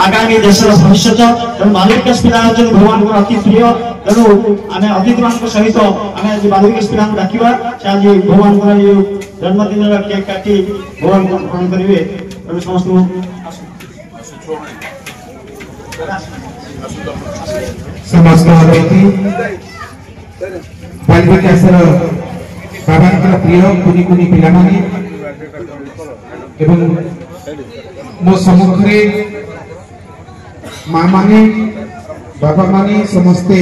आगामी देश भविष्य तेणु बालविकास पिला भगवान अति प्रिय तेणु आम अतिथि मान सहित आम आज बालविकास पिला डाकवा से आज भगवान जन्मदिन केक काटी भगवान को ग्रहण करेंगे तेणु समस्त समस्त अतिथि बालविकास बाबा प्रिय कुनी कुनी पिला एवं मो सम्मुखरे माँ माने बाबा माने समस्ते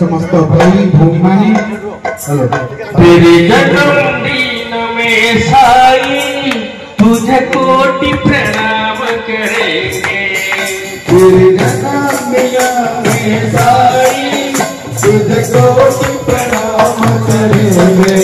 समस्त भाई भौणी माने तेरे जन्मदिन में साई तुझे कोटि प्रणाम करेंगे। तेरे जन्मदिन में साई तुझे कोटि प्रणाम करेंगे।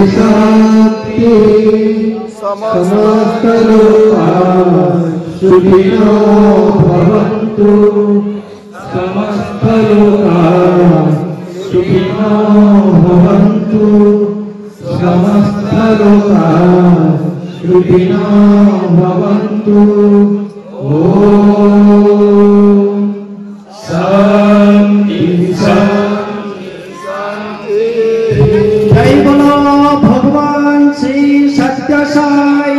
शांति समस्त लोका सुखिनो भवन्तु समस्त लोका सुखिनो भवन्तु समस्त लोका सुखिनो भवन्तु ओम शांति शांति। जय बोलो भगवान श्री सत्य साई